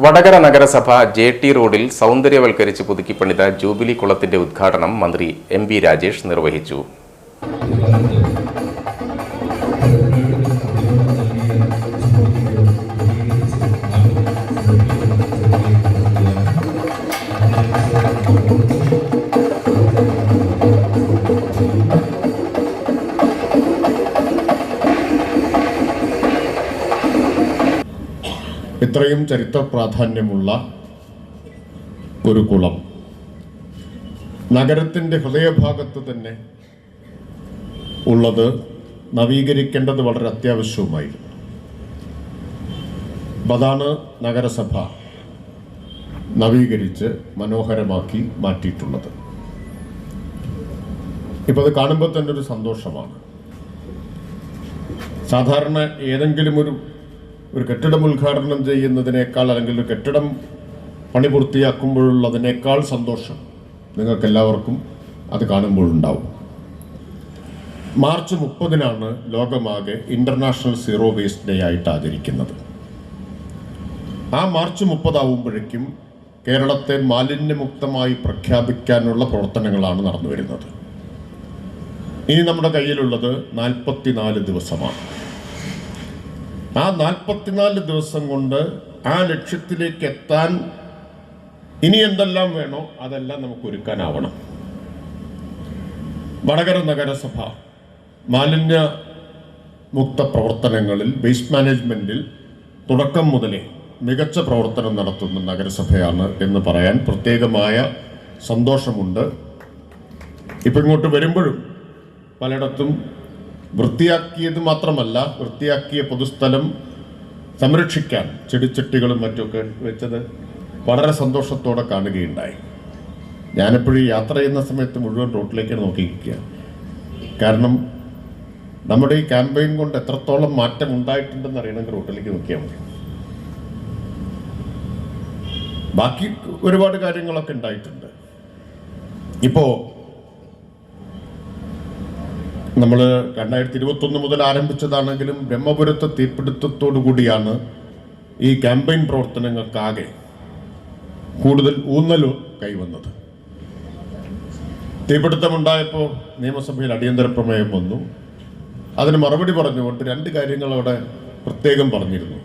വടകര നഗരസഭ ജെ.ടി. റോഡിൽ സൗന്ദര്യവൽക്കരിച്ച് പുതുക്കിപ്പണിത ജൂബിലി കുളത്തിന്റെ ഉദ്ഘാടനം മന്ത്രി എം.ബി. രാജേഷ് നിർവഹിച്ചു. ഇത്രയും ചരിത്ര പ്രാധാന്യമുള്ള ഒരു കുളം നഗരത്തിൻ്റെ ഹൃദയഭാഗത്ത് തന്നെ ഉള്ളത് നവീകരിക്കേണ്ടത് വളരെ അത്യാവശ്യവുമായിരുന്നു. അതാണ് നഗരസഭ നവീകരിച്ച് മനോഹരമാക്കി മാറ്റിയിട്ടുള്ളത്. ഇപ്പോൾ അത് കാണുമ്പോൾ തന്നെ ഒരു സന്തോഷമാണ്. സാധാരണ ഏതെങ്കിലും ഒരു കെട്ടിടം ഉദ്ഘാടനം ചെയ്യുന്നതിനേക്കാൾ അല്ലെങ്കിൽ ഒരു കെട്ടിടം പണി പൂർത്തിയാക്കുമ്പോഴുള്ളതിനേക്കാൾ സന്തോഷം നിങ്ങൾക്കെല്ലാവർക്കും അത് കാണുമ്പോഴുണ്ടാവും. മാർച്ച് 30-നാണ് ലോകമാകെ ഇൻ്റർനാഷണൽ സീറോ വേസ്റ്റ് ഡേ ആയിട്ട് ആചരിക്കുന്നത്. ആ മാർച്ച് 30 ആവുമ്പോഴേക്കും കേരളത്തെ മാലിന്യമുക്തമായി പ്രഖ്യാപിക്കാനുള്ള പ്രവർത്തനങ്ങളാണ് നടന്നു വരുന്നത്. ഇനി നമ്മുടെ കയ്യിലുള്ളത് 44 ദിവസമാണ്. ആ 44 ദിവസം കൊണ്ട് ആ ലക്ഷ്യത്തിലേക്ക് എത്താൻ ഇനി എന്തെല്ലാം വേണോ അതെല്ലാം നമുക്ക് ഒരുക്കാനാവണം. വടകര നഗരസഭ മാലിന്യ മുക്ത പ്രവർത്തനങ്ങളിൽ വേസ്റ്റ് മാനേജ്മെൻറ്റിൽ തുടക്കം മുതലേ മികച്ച പ്രവർത്തനം നടത്തുന്ന നഗരസഭയാണ് എന്ന് പറയാൻ പ്രത്യേകമായ സന്തോഷമുണ്ട്. ഇപ്പം ഇങ്ങോട്ട് വരുമ്പോഴും പലയിടത്തും വൃത്തിയാക്കിയത് മാത്രമല്ല, വൃത്തിയാക്കിയ പൊതുസ്ഥലം സംരക്ഷിക്കാൻ ചെടിച്ചട്ടികളും മറ്റുമൊക്കെ വെച്ചത് വളരെ സന്തോഷത്തോടെ കാണുകയുണ്ടായി. ഞാനെപ്പോഴും യാത്ര ചെയ്യുന്ന സമയത്ത് മുഴുവൻ റോട്ടിലേക്ക് നോക്കിയിരിക്കുക. കാരണം നമ്മുടെ ഈ ക്യാമ്പയിൻ കൊണ്ട് എത്രത്തോളം മാറ്റം ഉണ്ടായിട്ടുണ്ടെന്ന് അറിയണമെങ്കിൽ റോട്ടിലേക്ക് നോക്കിയാൽ മതി. ബാക്കി ഒരുപാട് കാര്യങ്ങളൊക്കെ ഉണ്ടായിട്ടുണ്ട്. ഇപ്പോൾ നമ്മൾ 2021 മുതൽ ആരംഭിച്ചതാണെങ്കിലും ബ്രഹ്മപുരത്തെ തീപിടുത്തത്തോടു കൂടിയാണ് ഈ ക്യാമ്പയിൻ പ്രവർത്തനങ്ങൾക്കാകെ കൂടുതൽ ഊന്നൽ കൈവന്നത്. തീപിടുത്തമുണ്ടായപ്പോൾ നിയമസഭയിൽ അടിയന്തര പ്രമേയം വന്നു. അതിന് മറുപടി പറഞ്ഞുകൊണ്ട് 2 കാര്യങ്ങൾ അവിടെ പ്രത്യേകം പറഞ്ഞിരുന്നു.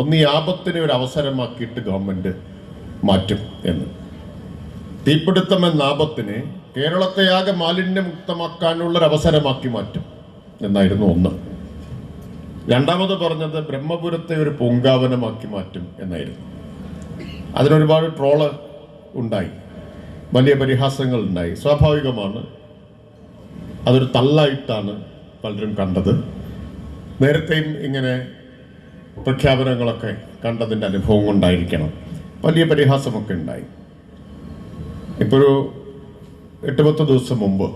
ഒന്ന്, ഈ ആപത്തിനെ ഒരു അവസരമാക്കിയിട്ട് ഗവൺമെൻറ് മാറ്റും എന്ന്. തീപിടുത്തം എന്ന ആപത്തിനെ കേരളത്തെയാകെ മാലിന്യമുക്തമാക്കാനുള്ളൊരവസരമാക്കി മാറ്റും എന്നായിരുന്നു ഒന്ന്. രണ്ടാമത് പറഞ്ഞത് ബ്രഹ്മപുരത്തെ ഒരു പൂങ്കാവനമാക്കി മാറ്റും എന്നായിരുന്നു. അതിനൊരുപാട് ട്രോള് ഉണ്ടായി, വലിയ പരിഹാസങ്ങൾ ഉണ്ടായി. സ്വാഭാവികമാണ്, അതൊരു തള്ളായിട്ടാണ് പലരും കണ്ടത്. നേരത്തെയും ഇങ്ങനെ പ്രഖ്യാപനങ്ങളൊക്കെ കണ്ടതിൻ്റെ അനുഭവം കൊണ്ടായിരിക്കണം വലിയ പരിഹാസമൊക്കെ ഉണ്ടായി. ഇപ്പോഴൊരു 8-10 ദിവസം മുമ്പ്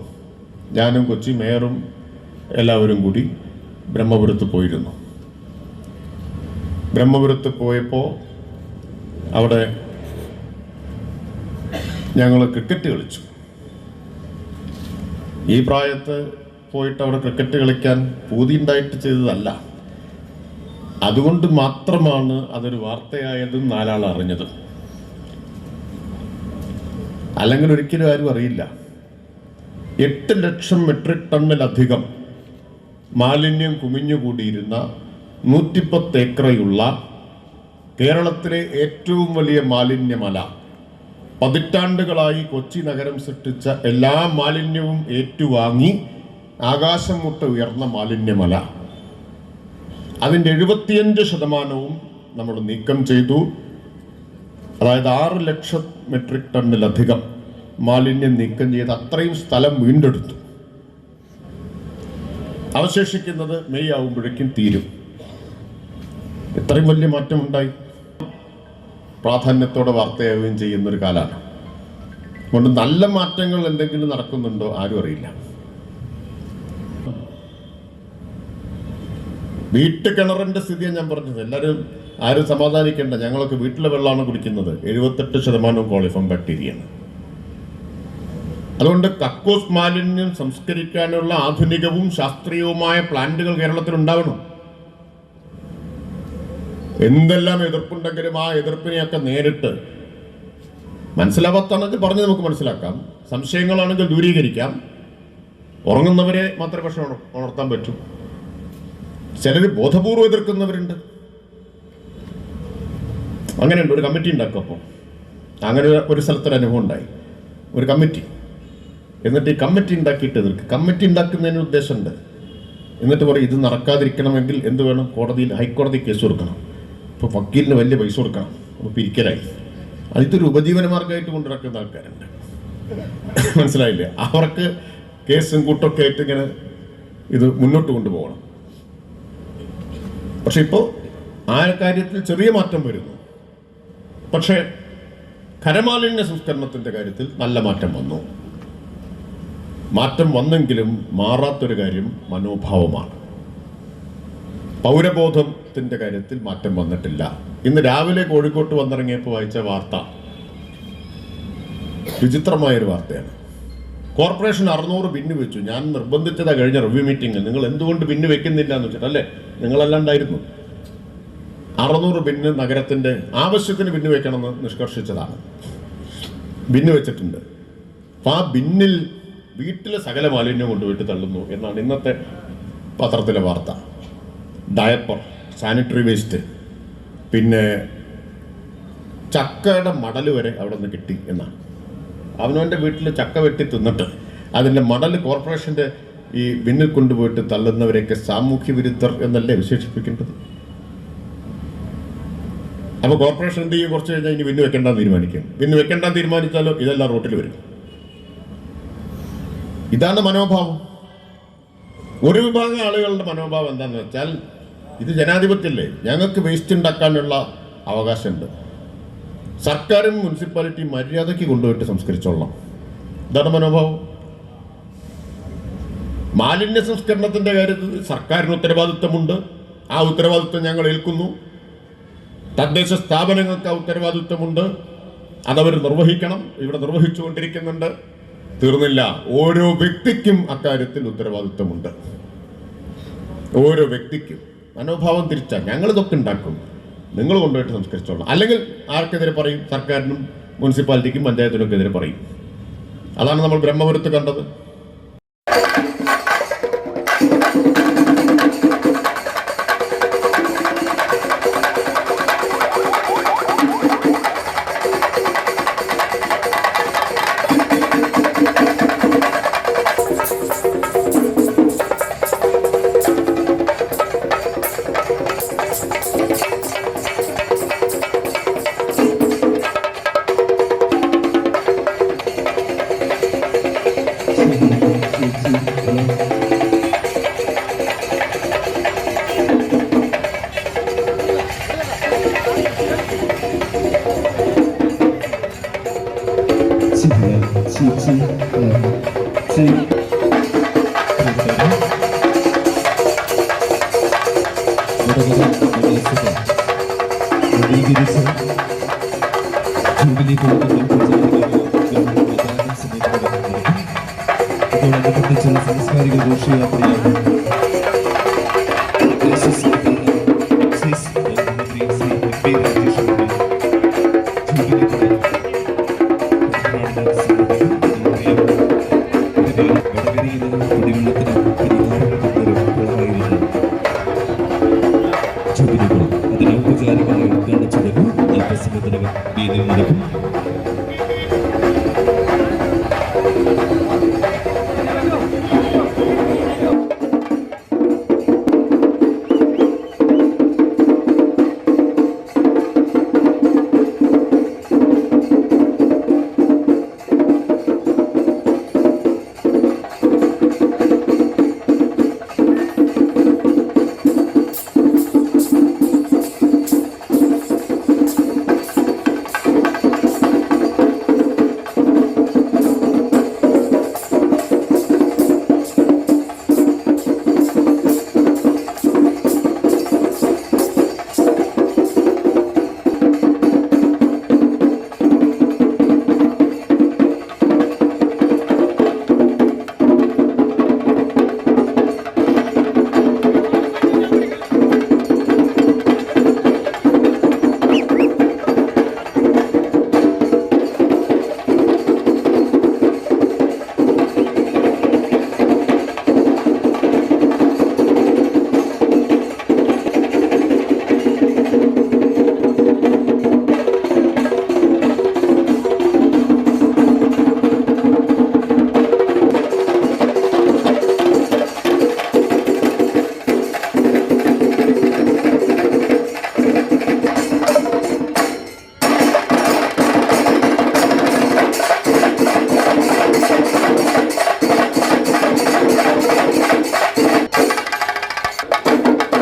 ഞാനും കൊച്ചി മേയറും എല്ലാവരും കൂടി ബ്രഹ്മപുരത്ത് പോയിരുന്നു. ബ്രഹ്മപുരത്ത് പോയപ്പോൾ അവിടെ ഞങ്ങൾ ക്രിക്കറ്റ് കളിച്ചു. ഈ പ്രായത്ത് പോയിട്ട് അവിടെ ക്രിക്കറ്റ് കളിക്കാൻ പൂതിയുണ്ടായിട്ട് ചെയ്തതല്ല. അതുകൊണ്ട് മാത്രമാണ് അതൊരു വാർത്തയായതും 4 ആൾ അറിഞ്ഞതും. അല്ലെങ്കിൽ ഒരിക്കലും ആരും അറിയില്ല. 8 ലക്ഷം മെട്രിക് ടണ്ണിലധികം മാലിന്യം കുമിഞ്ഞുകൂടിയിരുന്ന 110 ഏക്കറയുള്ള കേരളത്തിലെ ഏറ്റവും വലിയ മാലിന്യമല, പതിറ്റാണ്ടുകളായി കൊച്ചി നഗരം സൃഷ്ടിച്ച എല്ലാ മാലിന്യവും ഏറ്റുവാങ്ങി ആകാശം മുട്ട ഉയർന്ന മാലിന്യമല, അതിൻ്റെ 75% നമ്മൾ നീക്കം ചെയ്തു. അതായത് 6 ലക്ഷം മെട്രിക് ടണ്ണിലധികം മാലിന്യം നീക്കം ചെയ്ത് അത്രയും സ്ഥലം വീണ്ടെടുത്തു. അവശേഷിക്കുന്നത് മെയ് ആവുമ്പോഴേക്കും തീരും. ഇത്രയും വലിയ മാറ്റം ഉണ്ടായി. പ്രാധാന്യത്തോടെ വാർത്തയാവുകയും ചെയ്യുന്നൊരു കാലമാണ്. അതുകൊണ്ട് നല്ല മാറ്റങ്ങൾ എന്തെങ്കിലും നടക്കുന്നുണ്ടോ ആരും അറിയില്ല. വീട്ടുകിണറിൻ്റെ സ്ഥിതിയാണ് ഞാൻ പറഞ്ഞത്. എല്ലാവരും ആരും സമാധാനിക്കേണ്ട, ഞങ്ങളൊക്കെ വീട്ടിലെ വെള്ളമാണ് കുടിക്കുന്നത്. 78% കോളിഫോം ബാക്ടീരിയയാണ്. അതുകൊണ്ട് കക്കൂസ് മാലിന്യം സംസ്കരിക്കാനുള്ള ആധുനികവും ശാസ്ത്രീയവുമായ പ്ലാന്റുകൾ കേരളത്തിൽ ഉണ്ടാവണം. എന്തെല്ലാം എതിർപ്പുണ്ടെങ്കിലും ആ എതിർപ്പിനെയൊക്കെ നേരിട്ട് മനസ്സിലാവാത്താണെങ്കിൽ പറഞ്ഞ് നമുക്ക് മനസ്സിലാക്കാം, സംശയങ്ങളാണെങ്കിൽ ദൂരീകരിക്കാം. ഉറങ്ങുന്നവരെ മാത്രമേ പക്ഷെ ഉണർത്താൻ പറ്റൂ. ചിലർ ബോധപൂർവ്വം എതിർക്കുന്നവരുണ്ട്. അങ്ങനെയുണ്ട്. ഒരു കമ്മിറ്റി ഉണ്ടാക്കും. അപ്പോൾ അങ്ങനെ ഒരു സ്ഥലത്തൊരു അനുഭവം ഉണ്ടായി. ഒരു കമ്മിറ്റി, എന്നിട്ട് ഈ കമ്മിറ്റി ഉണ്ടാക്കിയിട്ട് എതിർക്കും. കമ്മിറ്റി ഉണ്ടാക്കുന്നതിന് ഉദ്ദേശമുണ്ട്. എന്നിട്ട് പറയും ഇത് നടക്കാതിരിക്കണമെങ്കിൽ എന്ത് വേണം, കോടതിയിൽ ഹൈക്കോടതി കേസ് കൊടുക്കണം. ഇപ്പോൾ വക്കീലിന് വലിയ പൈസ കൊടുക്കണം. അപ്പോൾ പിരിക്കലായി. അതിതൊരു ഉപജീവന മാർഗമായിട്ട് കൊണ്ടു നടക്കുന്ന ആൾക്കാരുണ്ട്. മനസ്സിലായില്ലേ? അവർക്ക് കേസും കൂട്ടൊക്കെ ആയിട്ട് ഇങ്ങനെ ഇത് മുന്നോട്ട് കൊണ്ടുപോകണം. പക്ഷെ ഇപ്പോൾ ആ കാര്യത്തിൽ ചെറിയ മാറ്റം വരുന്നു. പക്ഷേ ഖരമാലിന്യ സംസ്കരണത്തിൻ്റെ കാര്യത്തിൽ നല്ല മാറ്റം വന്നു. മാറ്റം വന്നെങ്കിലും മാറാത്തൊരു കാര്യം മനോഭാവമാണ്. പൗരബോധത്തിൻ്റെ കാര്യത്തിൽ മാറ്റം വന്നിട്ടില്ല. ഇന്ന് രാവിലെ കോഴിക്കോട്ട് വന്നിറങ്ങിയപ്പോൾ വായിച്ച വാർത്ത വിചിത്രമായൊരു വാർത്തയാണ്. കോർപ്പറേഷൻ 600 ബിന്ന് വെച്ചു. ഞാൻ നിർബന്ധിച്ചതാ കഴിഞ്ഞ റിവ്യൂ മീറ്റിംഗിൽ, നിങ്ങൾ എന്തുകൊണ്ട് ബിന്ന് വെക്കുന്നില്ല എന്ന് വെച്ചിട്ടല്ലേ, നിങ്ങളല്ലാണ്ടായിരുന്നു. 600 ബിന്ന് നഗരത്തിൻ്റെ ആവശ്യത്തിന് ബിന്ന് വെക്കണമെന്ന് നിഷ്കർഷിച്ചതാണ്. ബിന്ന് വെച്ചിട്ടുണ്ട്. അപ്പം ആ ബിന്നിൽ വീട്ടിലെ സകല മാലിന്യം കൊണ്ടുപോയിട്ട് തള്ളുന്നു എന്നാണ് ഇന്നത്തെ പത്രത്തിലെ വാർത്ത. ഡയപ്പർ, സാനിറ്ററി വേസ്റ്റ്, പിന്നെ ചക്കയുടെ മടൽ വരെ അവിടെ നിന്ന് കിട്ടി എന്നാണ്. അവനവൻ്റെ വീട്ടിൽ ചക്ക വെട്ടി തിന്നിട്ട് അതിൻ്റെ മടൽ കോർപ്പറേഷൻ്റെ ഈ ബിന്നിൽ കൊണ്ടുപോയിട്ട് തള്ളുന്നവരെയൊക്കെ സാമൂഹ്യ വിരുദ്ധർ എന്നല്ലേ വിശേഷിപ്പിക്കേണ്ടത്? അപ്പോൾ കോർപ്പറേഷൻ എന്ത് ചെയ്യും? കുറച്ച് കഴിഞ്ഞാൽ ഇനി ബിന്ന് വെക്കേണ്ടെന്ന് തീരുമാനിക്കും. ബിന്ന് വെക്കേണ്ടെന്ന് തീരുമാനിച്ചാലോ ഇതെല്ലാം റോട്ടിൽ വരും. ഇതാണ് മനോഭാവം. ഒരു വിഭാഗം ആളുകളുടെ മനോഭാവം എന്താണെന്ന് വെച്ചാൽ, ഇത് ജനാധിപത്യല്ലേ, ഞങ്ങൾക്ക് വേസ്റ്റ് ഉണ്ടാക്കാനുള്ള അവകാശമുണ്ട്, സർക്കാരും മുനിസിപ്പാലിറ്റി മര്യാദയ്ക്ക് കൊണ്ടുപോയിട്ട് സംസ്കരിച്ചോളണം. ഇതാണ് മനോഭാവം. മാലിന്യ സംസ്കരണത്തിൻ്റെ കാര്യത്തിൽ സർക്കാരിന് ഉത്തരവാദിത്വമുണ്ട്. ആ ഉത്തരവാദിത്വം ഞങ്ങൾ ഏൽക്കുന്നു. തദ്ദേശ സ്ഥാപനങ്ങൾക്ക് ആ ഉത്തരവാദിത്വമുണ്ട്. അതവർ നിർവഹിക്കണം. ഇവിടെ നിർവഹിച്ചുകൊണ്ടിരിക്കുന്നുണ്ട്. തീർന്നില്ല. ഓരോ വ്യക്തിക്കും അക്കാര്യത്തിൽ ഉത്തരവാദിത്വമുണ്ട്. ഓരോ വ്യക്തിക്കും. മനോഭാവം തിരിച്ചാൽ ഞങ്ങളിതൊക്കെ ഉണ്ടാക്കും, നിങ്ങൾ കൊണ്ടുപോയിട്ട് സംസ്കരിച്ചോളാം. അല്ലെങ്കിൽ ആർക്കെതിരെ പറയും? സർക്കാരിനും മുനിസിപ്പാലിറ്റിക്കും പഞ്ചായത്തിനൊക്കെ എതിരെ പറയും. അതാണ് നമ്മൾ ബ്രഹ്മപുരത്ത് കണ്ടത്. സാംസ്കാരിക ഘോഷയാത്രയാണ് അതിനൗപചാരികമായ ഉദ്ഘാടന ചടങ്ങ് അല്പസമയത്തിനകം വേദിയിൽ നടക്കും. Thank you.